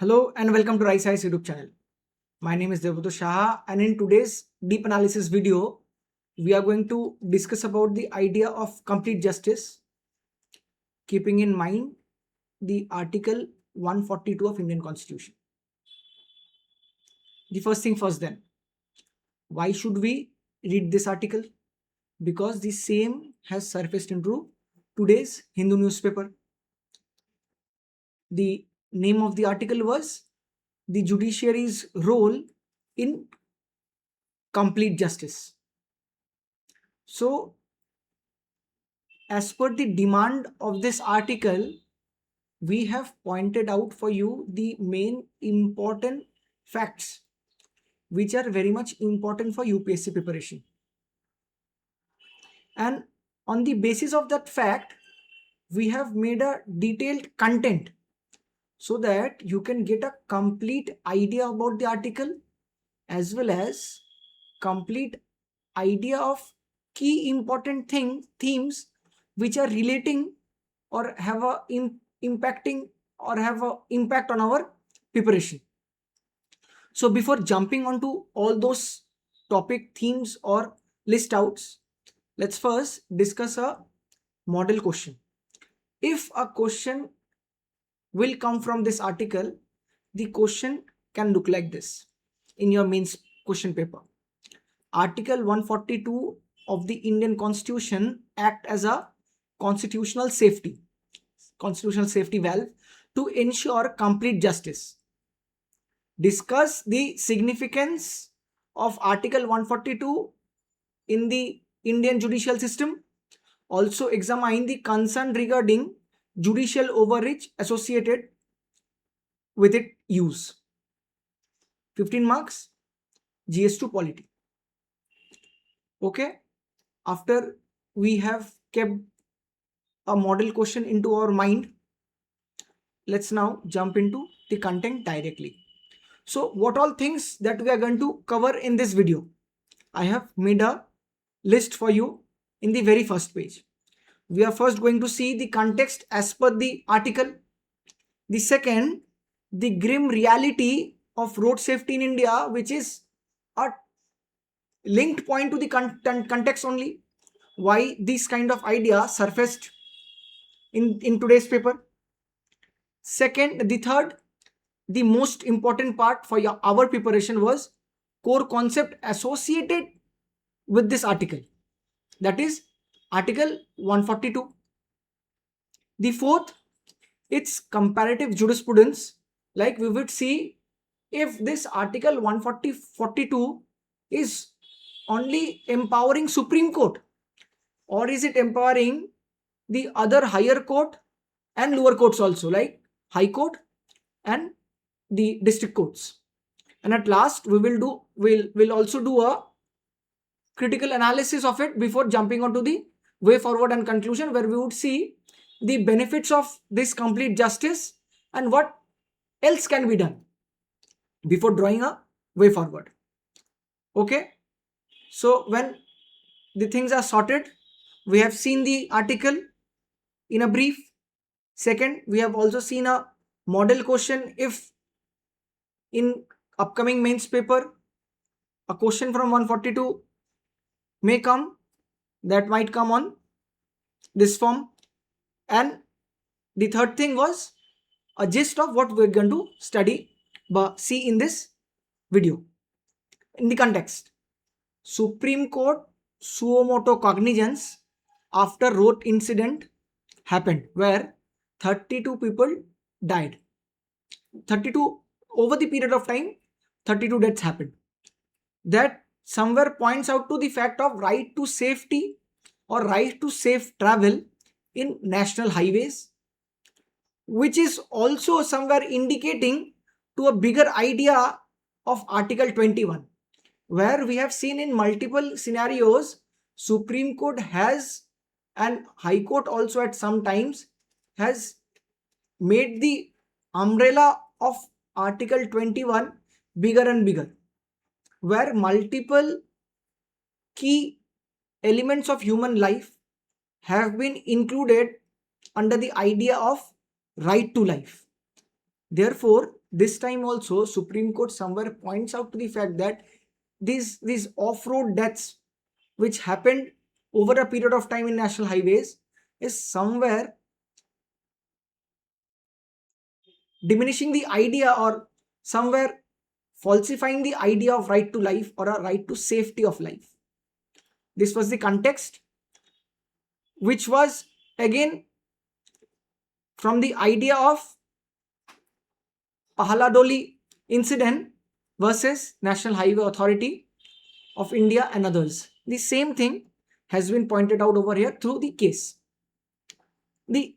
Hello and welcome to Rise Eyes YouTube channel. My name is Devduta Shah, and in today's deep analysis video, we are going to discuss about the idea of complete justice, keeping in mind the Article 142 of Indian Constitution. The first thing first then, why should we read this article? Because the same has surfaced into today's Hindu newspaper. The name of the article was the judiciary's role in complete justice. So, as per the demand of this article, we have pointed out for you the main important facts which are very much important for UPSC preparation. And on the basis of that fact, we have made a detailed content so that you can get a complete idea about the article as well as complete idea of key important themes which are relating or have a impacting or have a impact on our preparation. So before jumping onto all those topic themes or list outs, let's first discuss a model question. If a question will come from this article, the question can look like this in your mains question paper. Article 142 of the Indian Constitution act as a constitutional safety valve to ensure complete justice. Discuss the significance of Article 142 in the Indian judicial system. Also examine the concern regarding judicial overreach associated with its use. 15 marks, GS2 Polity. Okay, after we have kept a model question into our mind, let's now jump into the content directly. So what all things that we are going to cover in this video? I have made a list for you in the very first page. We are first going to see the context as per the article. The second, the grim reality of road safety in India, which is a linked point to the context only. Why this kind of idea surfaced in today's paper. Second, the third, the most important part for our preparation was core concept associated with this article. That is Article 142. The fourth, it's comparative jurisprudence. Like we would see if this Article 142 is only empowering Supreme Court or is it empowering the other higher court and lower courts also, like High Court and the district courts. And at last we'll also do a critical analysis of it before jumping onto the way forward and conclusion, where we would see the benefits of this complete justice and what else can be done before drawing a way forward. Okay, so when the things are sorted, we have seen the article in a brief. Second, we have also seen a model question. If in upcoming mains paper a question from 142 may come, that might come on this form. And the third thing was a gist of what we're going to study but see in this video. In the context, Supreme Court suo motu cognizance after road incident happened where 32 people died. 32 over the period of time, 32 deaths happened. That somewhere points out to the fact of right to safety or right to safe travel in national highways, which is also somewhere indicating to a bigger idea of Article 21, where we have seen in multiple scenarios Supreme Court has and High Court also at some times has made the umbrella of Article 21 bigger and bigger, where multiple key elements of human life have been included under the idea of right to life. Therefore, this time also Supreme Court somewhere points out to the fact that these off-road deaths which happened over a period of time in national highways is somewhere diminishing the idea or somewhere falsifying the idea of right to life or a right to safety of life. This was the context, which was again from the idea of Pahladoli incident versus National Highway Authority of India and others. The same thing has been pointed out over here through the case. The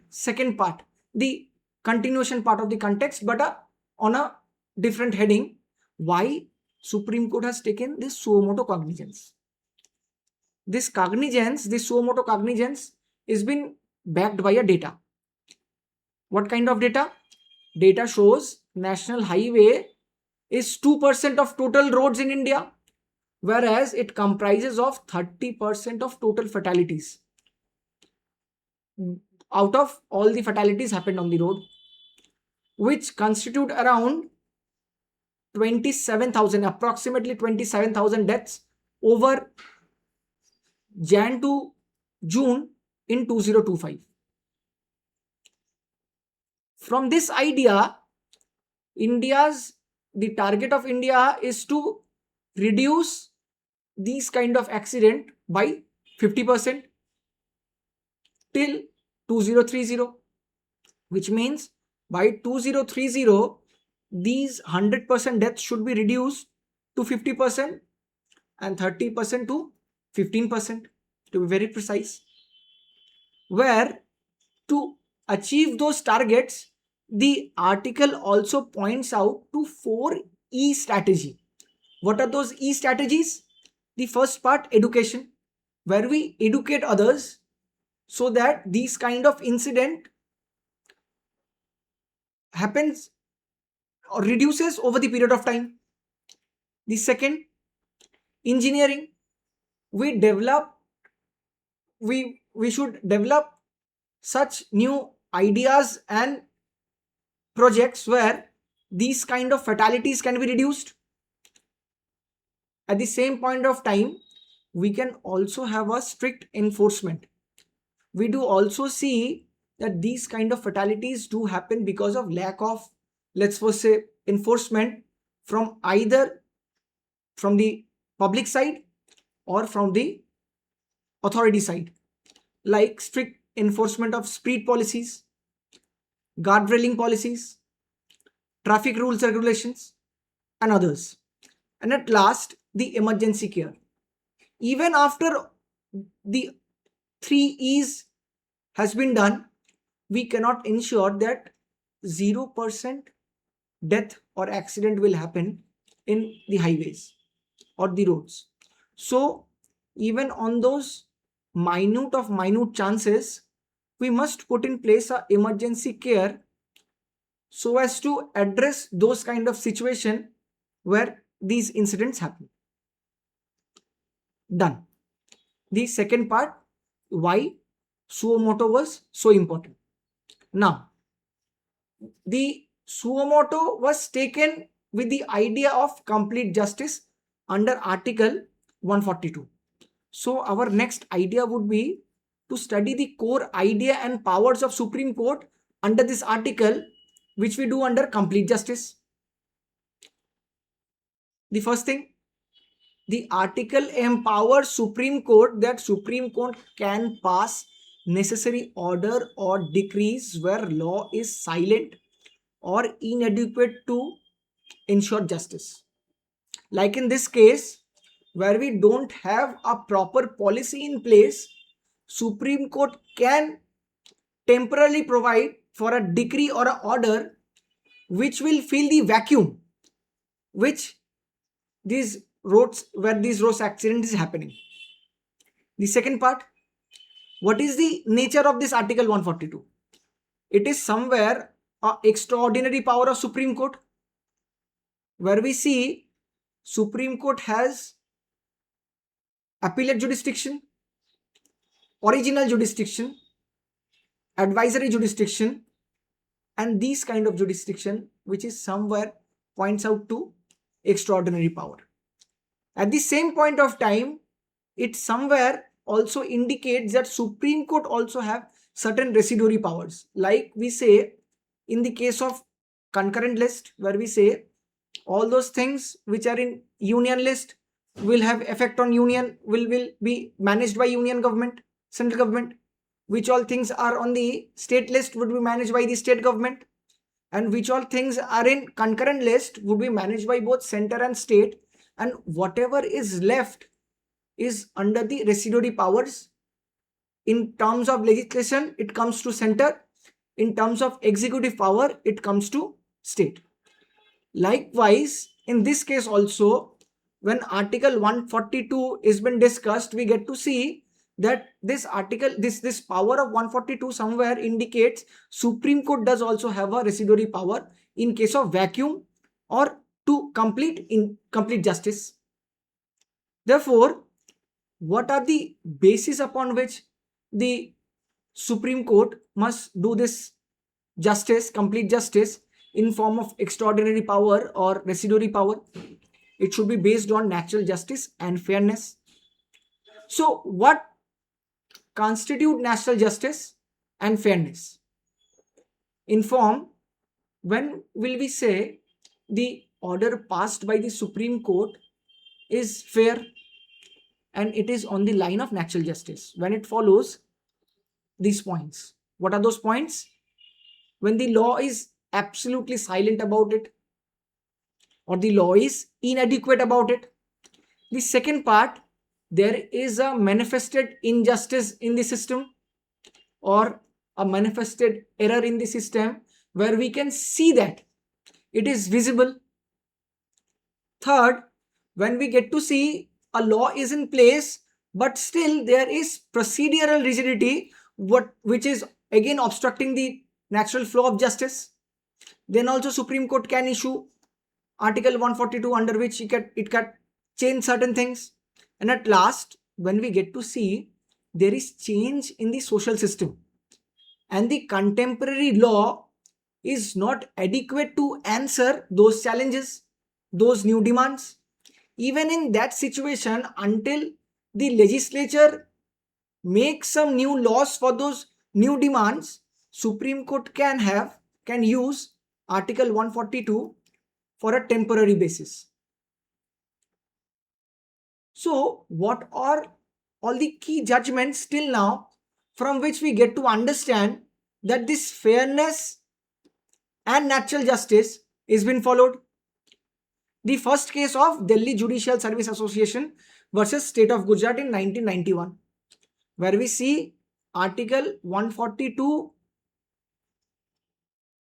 second part, the continuation part of the context, but on a different heading, why Supreme Court has taken this suo motu cognizance. This cognizance, this suo motu cognizance is been backed by a data. What kind of data? Data shows national highway is 2% of total roads in India, whereas it comprises of 30% of total fatalities. Out of all the fatalities happened on the road, which constitute around 27,000, approximately 27,000 deaths over Jan to June in 2025. From this idea, the target of India is to reduce these kind of accident by 50% till 2030, which means by 2030 these 100% deaths should be reduced to 50% and 30% to 15%, to be very precise. Where to achieve those targets, the article also points out to 4E strategy. What are those E strategies? The first part, education, where we educate others so that these kind of incident happens or reduces over the period of time. The second, engineering. We should develop such new ideas and projects where these kind of fatalities can be reduced. At the same point of time, we can also have a strict enforcement. We do also see that these kind of fatalities do happen because of lack of, let's first say, enforcement from either from the public side or from the authority side, like strict enforcement of speed policies, guardrailing policies, traffic rules, regulations, and others. And at last, the emergency care. Even after the 3 E's has been done, we cannot ensure that 0% death or accident will happen in the highways or the roads. So even on those minute chances, we must put in place a emergency care so as to address those kind of situation where these incidents happen. Done. The second part, why suo motu was so important. Now, the suo motu was taken with the idea of complete justice under Article 142. So our next idea would be to study the core idea and powers of Supreme Court under this article, which we do under complete justice. The first thing, the article empowers Supreme Court that Supreme Court can pass necessary order or decrees where law is silent or inadequate to ensure justice. Like in this case, where we don't have a proper policy in place, Supreme Court can temporarily provide for a decree or an order which will fill the vacuum which these roads, where these road accident is happening. The second part, what is the nature of this Article 142? It is somewhere an extraordinary power of Supreme Court, where we see Supreme Court has appellate jurisdiction, original jurisdiction, advisory jurisdiction, and these kind of jurisdiction which is somewhere points out to extraordinary power. At the same point of time, it somewhere also indicates that Supreme Court also have certain residuary powers. Like we say in the case of concurrent list, where we say all those things which are in union list will have effect on union, will be managed by union government, central government, which all things are on the state list would be managed by the state government, and which all things are in concurrent list would be managed by both center and state, and whatever is left is under the residuary powers. In terms of legislation, it comes to center. In terms of executive power, it comes to state. Likewise, in this case also, when Article 142 is been discussed, we get to see that this article, this power of 142 somewhere indicates Supreme Court does also have a residuary power in case of vacuum or to complete incomplete justice. Therefore, what are the bases upon which the Supreme Court must do this justice, complete justice, in form of extraordinary power or residuary power? It should be based on natural justice and fairness. So what constitute natural justice and fairness? In form, when will we say the order passed by the Supreme Court is fair and it is on the line of natural justice? When it follows these points. What are those points? When the law is absolutely silent about it, or the law is inadequate about it. The second part, there is a manifested injustice in the system or a manifested error in the system where we can see that it is visible. Third, when we get to see a law is in place but still there is procedural rigidity which is again obstructing the natural flow of justice, then also Supreme Court can issue Article 142 under which it can change certain things. And at last, when we get to see there is change in the social system and the contemporary law is not adequate to answer those challenges, those new demands, even in that situation, until the legislature makes some new laws for those new demands, Supreme Court can use Article 142 for a temporary basis. So what are all the key judgments till now from which we get to understand that this fairness and natural justice is been followed? The first case of Delhi Judicial Service Association versus State of Gujarat in 1991, where we see Article 142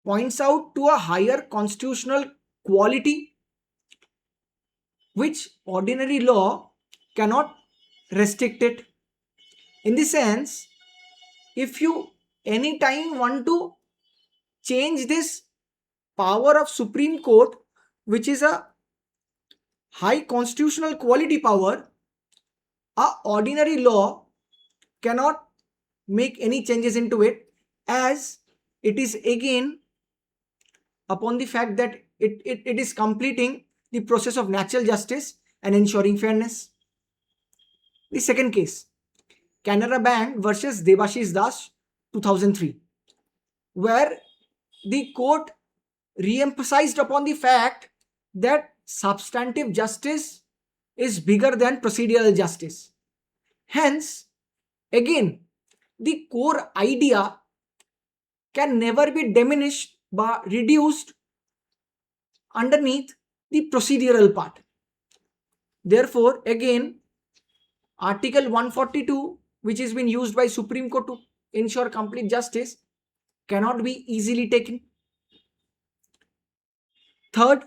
points out to a higher constitutional quality which ordinary law cannot restrict it. In the sense, if you anytime want to change this power of Supreme Court, which is a high constitutional quality power, a ordinary law cannot make any changes into it, as it is again upon the fact that it is completing the process of natural justice and ensuring fairness. The second case, Canara Bank versus Debashish Das, 2003, where the court re-emphasized upon the fact that substantive justice is bigger than procedural justice. Hence, again, the core idea can never be diminished but reduced underneath the procedural part. Therefore, again, Article 142, which has been used by Supreme Court to ensure complete justice, cannot be easily taken. Third,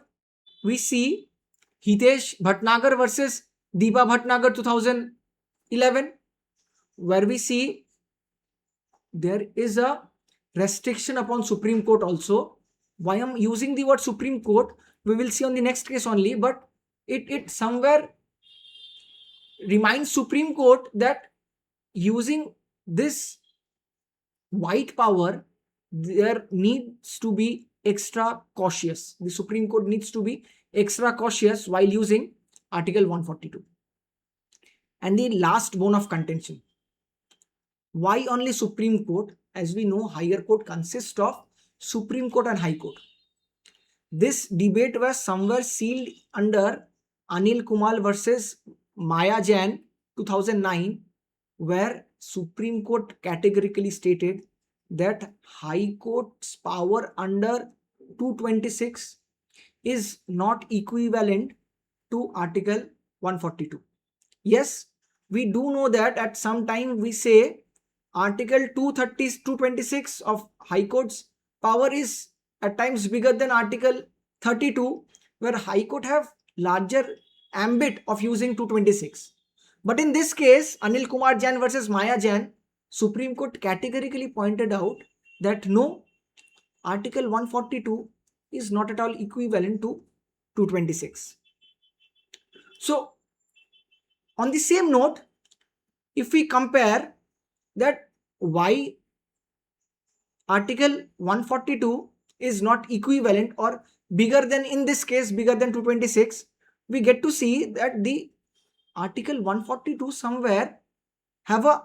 we see Hitesh Bhatnagar versus Deepa Bhatnagar 2011, where we see there is a restriction upon Supreme Court also. Why I'm using the word Supreme Court, we will see on the next case only, but it somewhere reminds Supreme Court that using this white power, there needs to be extra cautious. The Supreme Court needs to be extra cautious while using Article 142. And the last bone of contention. Why only Supreme Court? As we know, higher court consists of Supreme Court and High Court. This debate was somewhere sealed under Anil Kumar versus Maya Jain 2009, where Supreme Court categorically stated that High Court's power under 226 is not equivalent to Article 142. Yes, we do know that at some time we say Article 226 of High Court's power is at times bigger than Article 32, where High Court have larger ambit of using 226. But in this case, Anil Kumar Jain versus Maya Jain, Supreme Court categorically pointed out that no, Article 142 is not at all equivalent to 226. So, on the same note, if we compare that why Article 142 is not equivalent or bigger than, in this case, bigger than 226, we get to see that the Article 142 somewhere have a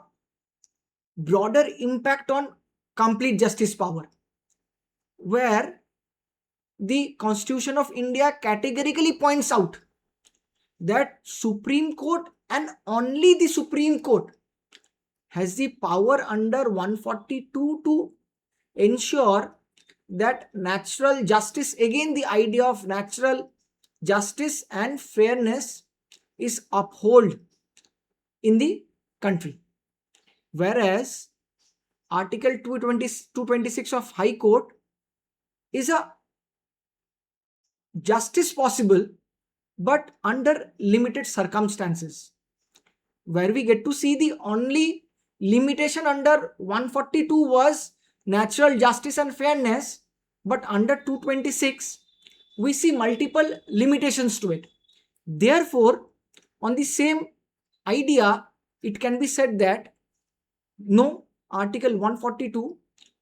broader impact on complete justice power, where the Constitution of India categorically points out that Supreme Court and only the Supreme Court has the power under 142 to ensure that natural justice, again the idea of natural justice and fairness, is upheld in the country. Whereas Article 226 of High Court is a justice possible but under limited circumstances, where we get to see the only limitation under 142 was natural justice and fairness, but under 226 we see multiple limitations to it. Therefore, on the same idea, it can be said that no, Article 142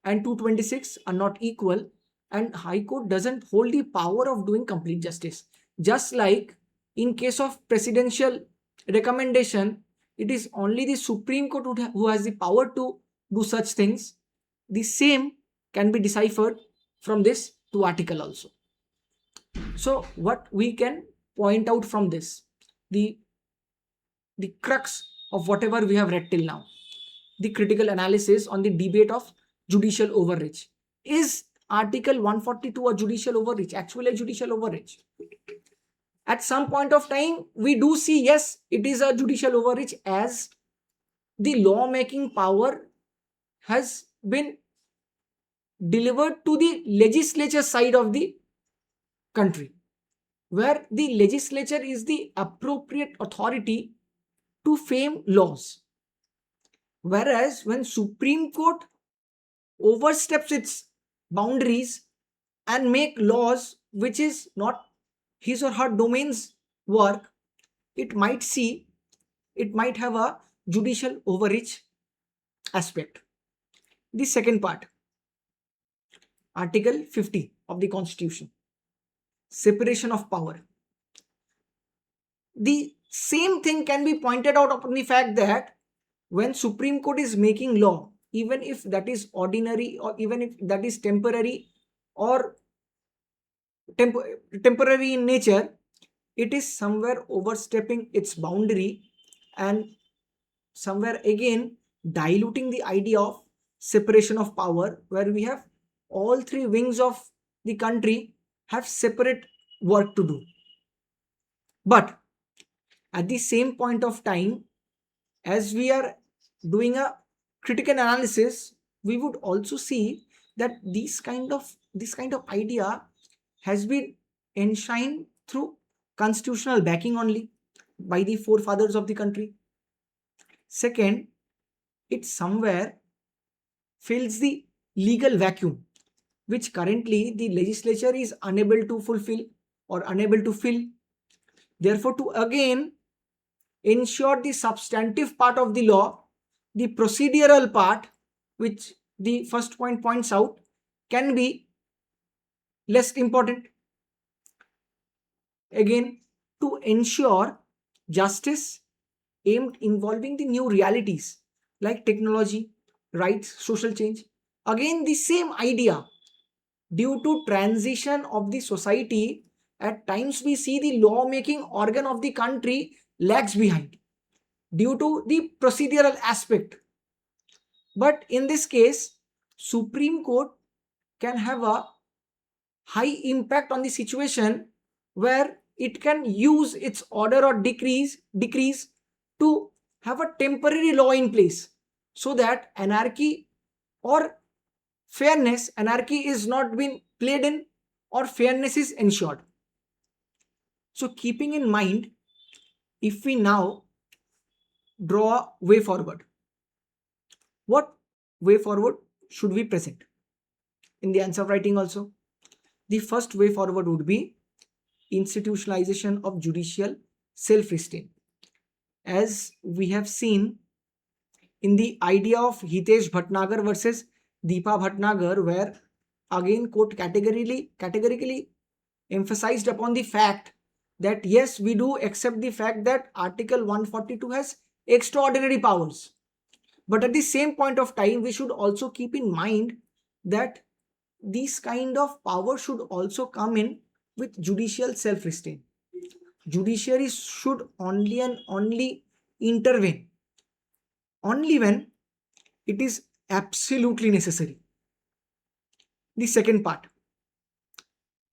and 226 are not equal, and High Court doesn't hold the power of doing complete justice. Just like in case of presidential recommendation, it is only the Supreme Court who has the power to do such things. The same can be deciphered from this two article also. So what we can point out from this, the crux of whatever we have read till now, the critical analysis on the debate of judicial overreach. Is Article 142 a judicial overreach? Actually a judicial overreach. At some point of time, we do see, yes, it is a judicial overreach, as the lawmaking power has been delivered to the legislature side of the country, where the legislature is the appropriate authority to frame laws. Whereas when Supreme Court oversteps its boundaries and make laws which is not his or her domain's work, it might have a judicial overreach aspect. The second part, Article 50 of the Constitution, separation of power. The same thing can be pointed out upon the fact that when Supreme Court is making law, even if that is ordinary or even if that is temporary or temporary in nature, it is somewhere overstepping its boundary and somewhere again diluting the idea of separation of power, where we have all three wings of the country have separate work to do. But at the same point of time, as we are doing a critical analysis, we would also see that this kind of idea has been enshrined through constitutional backing only by the forefathers of the country. Second, it somewhere fills the legal vacuum which currently the legislature is unable to fulfill or unable to fill. Therefore, to again ensure the substantive part of the law, the procedural part, which the first point points out, can be less important. Again, to ensure justice aimed involving the new realities like technology, rights, social change. Again, the same idea. Due to transition of the society, at times we see the lawmaking organ of the country lags behind due to the procedural aspect. But in this case, Supreme Court can have a high impact on the situation where it can use its order or decrees to have a temporary law in place so that anarchy or anarchy is not being played in or fairness is ensured. So keeping in mind, if we now draw a way forward, what way forward should we present in the answer writing also? The first way forward would be institutionalization of judicial self-restraint. As we have seen in the idea of Hitesh Bhatnagar versus Deepa Bhatnagar, where again court categorically emphasized upon the fact that yes, we do accept the fact that Article 142 has extraordinary powers. But at the same point of time, we should also keep in mind that these kind of power should also come in with judicial self-restraint. Judiciary should only and only intervene only when it is absolutely necessary. The second part,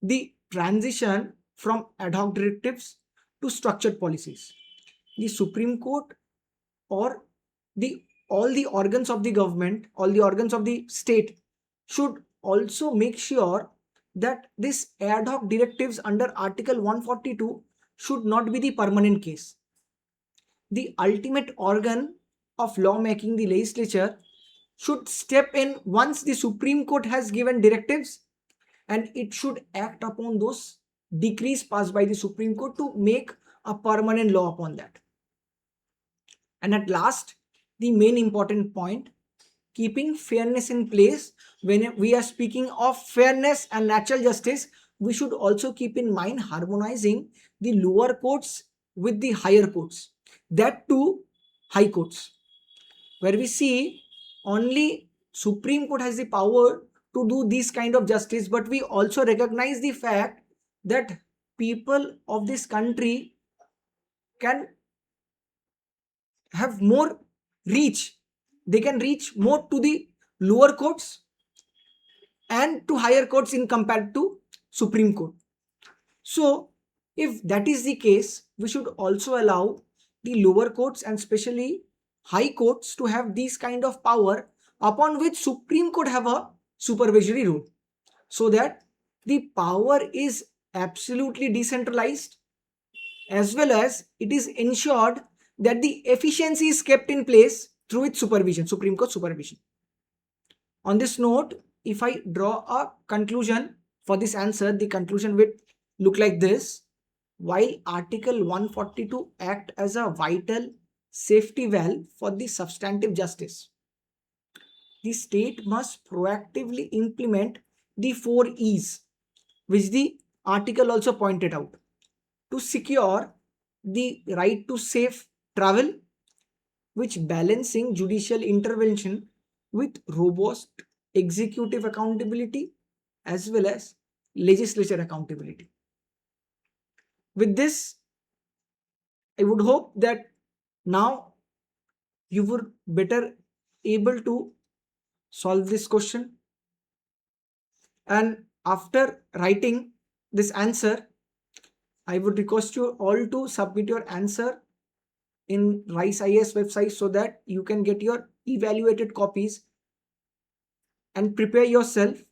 the transition from ad hoc directives to structured policies. The Supreme Court or all the organs of the government, all the organs of the state should also make sure that this ad hoc directives under Article 142 should not be the permanent case. The ultimate organ of lawmaking, the legislature, should step in once the Supreme Court has given directives, and it should act upon those decrees passed by the Supreme Court to make a permanent law upon that. And at last, the main important point, keeping fairness in place. When we are speaking of fairness and natural justice, we should also keep in mind harmonizing the lower courts with the higher courts, that too high courts, where we see only Supreme Court has the power to do this kind of justice, but we also recognize the fact that people of this country can have more reach. They can reach more to the lower courts and to higher courts in compared to Supreme Court. So if that is the case, we should also allow the lower courts and especially high courts to have this kind of power upon which Supreme Court have a supervisory role, so that the power is absolutely decentralized as well as it is ensured that the efficiency is kept in place through its supervision, Supreme Court supervision. On this note, if I draw a conclusion for this answer, the conclusion will look like this. While Article 142 act as a vital safety valve for the substantive justice, the state must proactively implement the 4 E's, which the article also pointed out, to secure the right to safe travel, which balancing judicial intervention with robust executive accountability as well as legislature accountability. With this, I would hope that now you would better able to solve this question. And after writing this answer, I would request you all to submit your answer in RISE IAS website so that you can get your evaluated copies and prepare yourself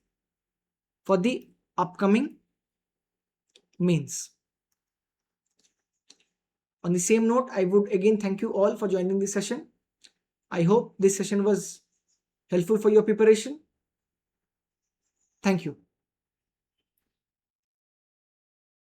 for the upcoming mains. On the same note, I would again thank you all for joining this session. I hope this session was helpful for your preparation. Thank you.